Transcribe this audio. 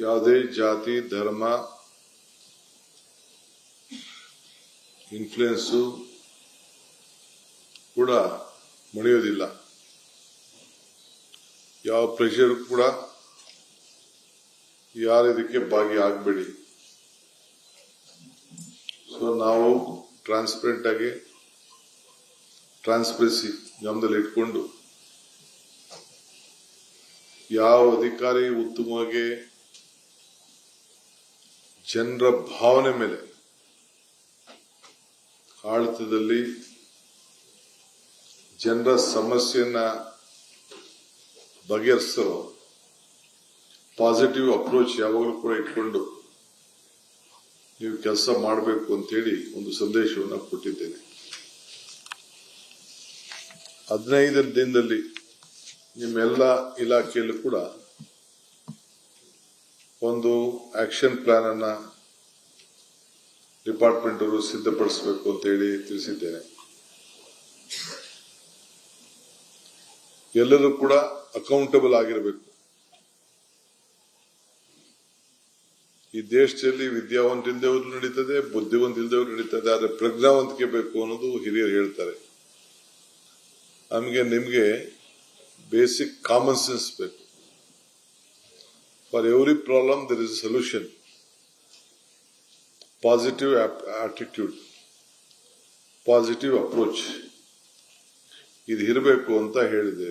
ಯಾವುದೇ ಜಾತಿ ಧರ್ಮ ಇನ್ಫ್ಲುಯೆನ್ಸು ಕೂಡ ಮಣಿಯೋದಿಲ್ಲ. ಯಾವ ಪ್ರೆಷರ್ ಕೂಡ ಯಾರು ಇದಕ್ಕೆ ಭಾಗಿಯಾಗಬೇಡಿ. ಸೊ ನಾವು ಟ್ರಾನ್ಸ್ಪರೆಂಟ್ ಆಗಿ ಟ್ರಾನ್ಸ್ಪರೆನ್ಸಿ ಗಮನದಲ್ಲಿ ಇಟ್ಕೊಂಡು ಯಾವ ಅಧಿಕಾರಿ ಉತ್ತಮವಾಗಿ ಜನರ ಭಾವನೆ ಮೇಲೆ ಆಡಳಿತದಲ್ಲಿ ಜನರ ಸಮಸ್ಯೆಯನ್ನ ಬಗೆಹರಿಸಲು ಪಾಸಿಟಿವ್ ಅಪ್ರೋಚ್ ಯಾವಾಗಲೂ ಕೂಡ ಇಟ್ಕೊಂಡು ನೀವು ಕೆಲಸ ಮಾಡಬೇಕು ಅಂತೇಳಿ ಒಂದು ಸಂದೇಶವನ್ನು ಕೊಟ್ಟಿದ್ದೇನೆ. 15 ದಿನದಲ್ಲಿ ನಿಮ್ಮೆಲ್ಲ ಇಲಾಖೆಯಲ್ಲೂ ಕೂಡ ಒಂದು ಆಕ್ಷನ್ ಪ್ಲಾನ್ ಅನ್ನ ಡಿಪಾರ್ಟ್ಮೆಂಟ್ ಅವರು ಸಿದ್ಧಪಡಿಸಬೇಕು ಅಂತ ಹೇಳಿ ತಿಳಿಸಿದ್ದೇನೆ. ಎಲ್ಲರೂ ಕೂಡ ಅಕೌಂಟಬಲ್ ಆಗಿರಬೇಕು. ಈ ದೇಶದಲ್ಲಿ ವಿದ್ಯಾವಂತಿಲ್ಲದವರು ನಡೀತದೆ, ಬುದ್ಧಿವಂತಿಲ್ಲದವರು ನಡೀತದೆ, ಆದರೆ ಪ್ರಜ್ಞಾವಂತಿಕೆ ಬೇಕು ಅನ್ನೋದು ಹಿರಿಯರು ಹೇಳ್ತಾರೆ. ನಿಮಗೆ ಬೇಸಿಕ್ ಕಾಮನ್ ಸೆನ್ಸ್ ಬೇಕು. For every problem there is a solution. Positive attitude, positive approach ಇದು ಇರಬೇಕು ಅಂತ ಹೇಳಿದೆ.